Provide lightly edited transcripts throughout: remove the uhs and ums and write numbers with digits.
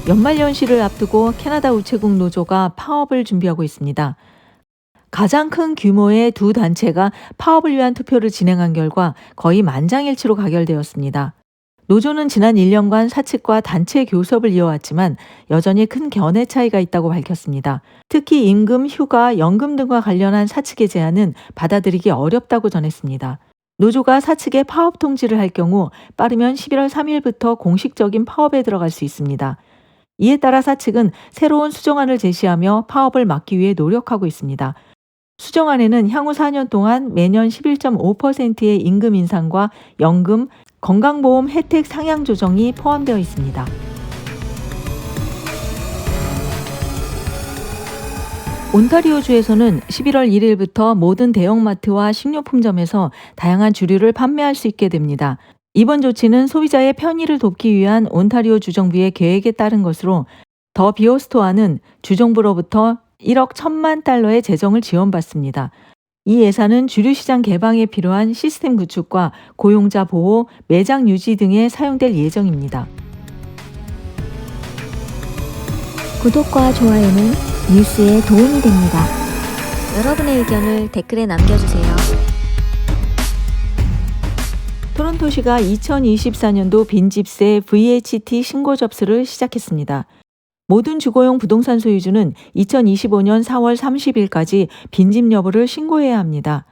연말연시를 앞두고 캐나다 우체국 노조가 파업을 준비하고 있습니다. 가장 큰 규모의 두 단체가 파업을 위한 투표를 진행한 결과 거의 만장일치로 가결되었습니다. 노조는 지난 1년간 사측과 단체 교섭을 이어왔지만 여전히 큰 견해 차이가 있다고 밝혔습니다. 특히 임금, 휴가, 연금 등과 관련한 사측의 제안은 받아들이기 어렵다고 전했습니다. 노조가 사측에 파업 통지를 할 경우 빠르면 11월 3일부터 공식적인 파업에 들어갈 수 있습니다. 이에 따라 사측은 새로운 수정안을 제시하며 파업을 막기 위해 노력하고 있습니다. 수정안에는 향후 4년 동안 매년 11.5%의 임금 인상과 연금, 건강보험 혜택 상향 조정이 포함되어 있습니다. 온타리오주에서는 11월 1일부터 모든 대형마트와 식료품점에서 다양한 주류를 판매할 수 있게 됩니다. 이번 조치는 소비자의 편의를 돕기 위한 온타리오 주정부의 계획에 따른 것으로 더 비어스토어는 주정부로부터 1억 1천만 달러의 재정을 지원받습니다. 이 예산은 주류시장 개방에 필요한 시스템 구축과 고용자 보호, 매장 유지 등에 사용될 예정입니다. 구독과 좋아요는 뉴스에 도움이 됩니다. 여러분의 의견을 댓글에 남겨주세요. 토론토시가 2024년도 빈집세 VHT 신고 접수를 시작했습니다. 모든 주거용 부동산 소유주는 2025년 4월 30일까지 빈집 여부를 신고해야 합니다.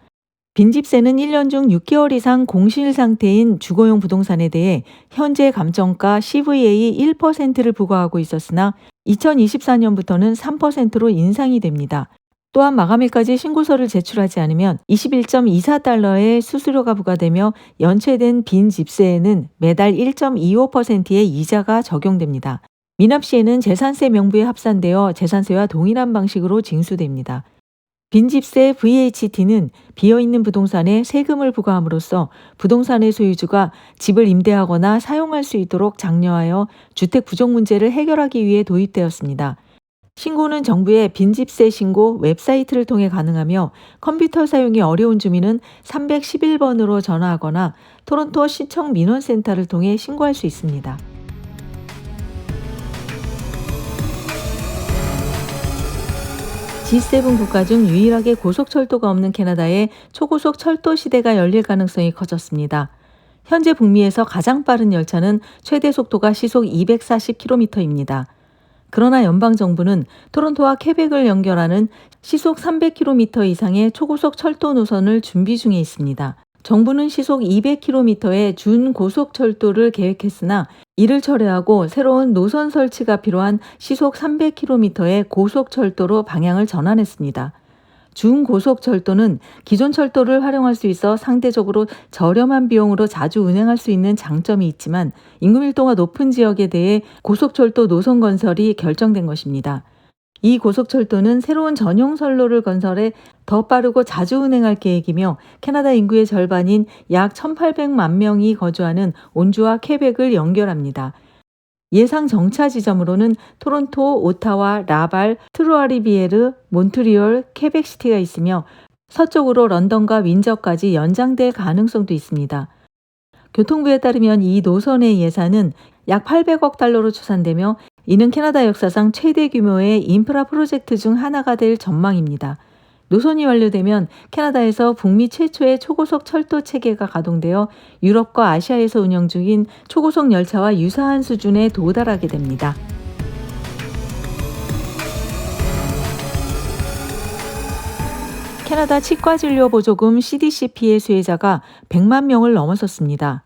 빈집세는 1년 중 6개월 이상 공실 상태인 주거용 부동산에 대해 현재 감정가 CVA 1%를 부과하고 있었으나 2024년부터는 3%로 인상이 됩니다. 또한 마감일까지 신고서를 제출하지 않으면 21.24달러의 수수료가 부과되며 연체된 빈집세에는 매달 1.25%의 이자가 적용됩니다. 미납 시에는 재산세 명부에 합산되어 재산세와 동일한 방식으로 징수됩니다. 빈집세 VHT는 비어있는 부동산에 세금을 부과함으로써 부동산의 소유주가 집을 임대하거나 사용할 수 있도록 장려하여 주택 부족 문제를 해결하기 위해 도입되었습니다. 신고는 정부의 빈집세 신고 웹사이트를 통해 가능하며 컴퓨터 사용이 어려운 주민은 311번으로 전화하거나 토론토 시청 민원센터를 통해 신고할 수 있습니다. G7 국가 중 유일하게 고속철도가 없는 캐나다에 초고속 철도 시대가 열릴 가능성이 커졌습니다. 현재 북미에서 가장 빠른 열차는 최대 속도가 시속 240km입니다. 그러나 연방정부는 토론토와 퀘벡을 연결하는 시속 300km 이상의 초고속 철도 노선을 준비 중에 있습니다. 정부는 시속 200km의 준고속철도를 계획했으나 이를 철회하고 새로운 노선 설치가 필요한 시속 300km의 고속철도로 방향을 전환했습니다. 중고속철도는 기존 철도를 활용할 수 있어 상대적으로 저렴한 비용으로 자주 운행할 수 있는 장점이 있지만 인구 밀도가 높은 지역에 대해 고속철도 노선 건설이 결정된 것입니다. 이 고속철도는 새로운 전용 선로를 건설해 더 빠르고 자주 운행할 계획이며 캐나다 인구의 절반인 약 1,800만 명이 거주하는 온주와 퀘벡을 연결합니다. 예상 정차 지점으로는 토론토, 오타와, 라발, 트루아리비에르, 몬트리올, 퀘벡시티가 있으며 서쪽으로 런던과 윈저까지 연장될 가능성도 있습니다. 교통부에 따르면 이 노선의 예산은 약 800억 달러로 추산되며 이는 캐나다 역사상 최대 규모의 인프라 프로젝트 중 하나가 될 전망입니다. 노선이 완료되면 캐나다에서 북미 최초의 초고속 철도 체계가 가동되어 유럽과 아시아에서 운영 중인 초고속 열차와 유사한 수준에 도달하게 됩니다. 캐나다 치과진료보조금 CDC 피해 수혜자가 100만 명을 넘어섰습니다.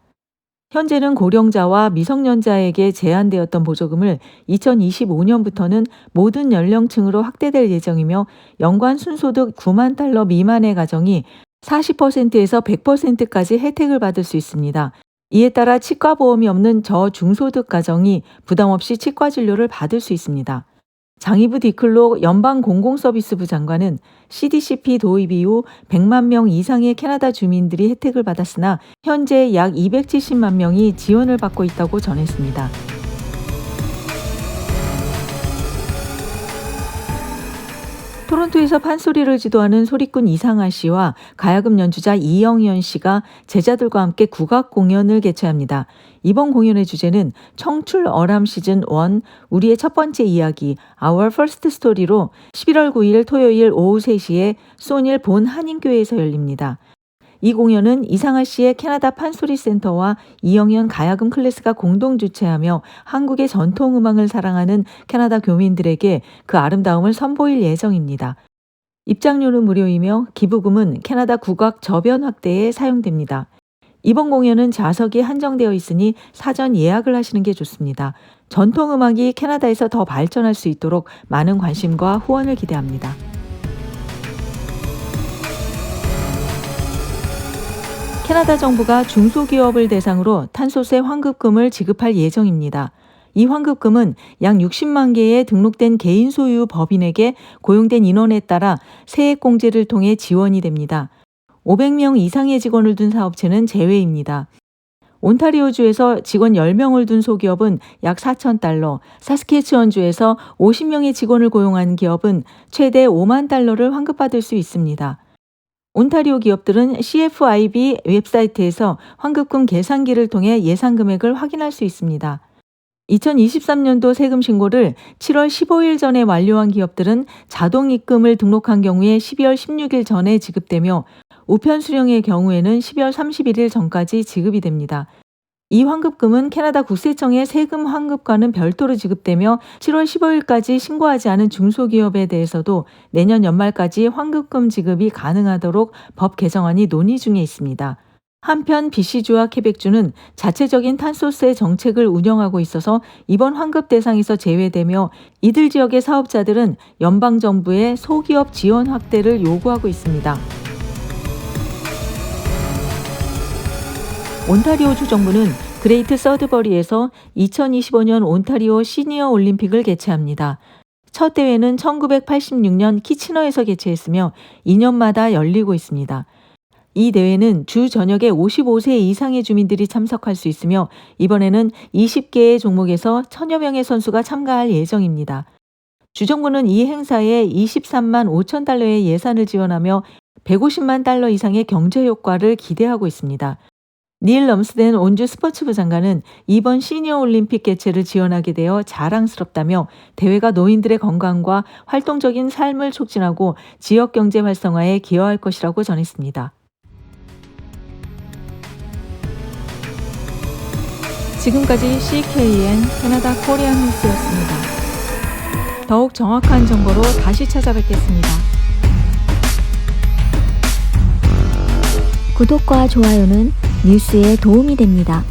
현재는 고령자와 미성년자에게 제한되었던 보조금을 2025년부터는 모든 연령층으로 확대될 예정이며 연간 순소득 9만 달러 미만의 가정이 40%에서 100%까지 혜택을 받을 수 있습니다. 이에 따라 치과보험이 없는 저중소득 가정이 부담 없이 치과 진료를 받을 수 있습니다. 장이브 디클로 연방공공서비스부 장관은 CDCP 도입 이후 100만 명 이상의 캐나다 주민들이 혜택을 받았으나 현재 약 270만 명이 지원을 받고 있다고 전했습니다. 토론토에서 판소리를 지도하는 소리꾼 이상아 씨와 가야금 연주자 이영현 씨가 제자들과 함께 국악 공연을 개최합니다. 이번 공연의 주제는 청출 어람 시즌 1 우리의 첫 번째 이야기 Our First Story로 11월 9일 토요일 오후 3시에 소닐 본 한인교회에서 열립니다. 이 공연은 이상아 씨의 캐나다 판소리 센터와 이영현 가야금 클래스가 공동 주최하며 한국의 전통음악을 사랑하는 캐나다 교민들에게 그 아름다움을 선보일 예정입니다. 입장료는 무료이며 기부금은 캐나다 국악 저변 확대에 사용됩니다. 이번 공연은 좌석이 한정되어 있으니 사전 예약을 하시는 게 좋습니다. 전통음악이 캐나다에서 더 발전할 수 있도록 많은 관심과 후원을 기대합니다. 캐나다 정부가 중소기업을 대상으로 탄소세 환급금을 지급할 예정입니다. 이 환급금은 약 60만 개의 등록된 개인 소유 법인에게 고용된 인원에 따라 세액공제를 통해 지원이 됩니다. 500명 이상의 직원을 둔 사업체는 제외입니다. 온타리오주에서 직원 10명을 둔 소기업은 약 $4,000, 사스케치원주에서 50명의 직원을 고용한 기업은 최대 $50,000를 환급받을 수 있습니다. 온타리오 기업들은 CFIB 웹사이트에서 환급금 계산기를 통해 예상 금액을 확인할 수 있습니다. 2023년도 세금 신고를 7월 15일 전에 완료한 기업들은 자동 입금을 등록한 경우에 12월 16일 전에 지급되며 우편 수령의 경우에는 12월 31일 전까지 지급이 됩니다. 이 환급금은 캐나다 국세청의 세금 환급과는 별도로 지급되며 7월 15일까지 신고하지 않은 중소기업에 대해서도 내년 연말까지 환급금 지급이 가능하도록 법 개정안이 논의 중에 있습니다. 한편 BC주와 케벡주는 자체적인 탄소세 정책을 운영하고 있어서 이번 환급 대상에서 제외되며 이들 지역의 사업자들은 연방정부의 소기업 지원 확대를 요구하고 있습니다. 온타리오주 정부는 그레이트 서드버리에서 2025년 온타리오 시니어 올림픽을 개최합니다. 첫 대회는 1986년 키치너에서 개최했으며 2년마다 열리고 있습니다. 이 대회는 주 전역에 55세 이상의 주민들이 참석할 수 있으며 이번에는 20개의 종목에서 1,000여 명의 선수가 참가할 예정입니다. 주정부는 이 행사에 $23만 5천 달러의 예산을 지원하며 $150만 달러 이상의 경제 효과를 기대하고 있습니다. 닐 럼스덴 온주 스포츠부 장관은 이번 시니어 올림픽 개최를 지원하게 되어 자랑스럽다며 대회가 노인들의 건강과 활동적인 삶을 촉진하고 지역 경제 활성화에 기여할 것이라고 전했습니다. 지금까지 CKN 캐나다 코리안 뉴스였습니다. 더욱 정확한 정보로 다시 찾아뵙겠습니다. 구독과 좋아요는 뉴스에 도움이 됩니다.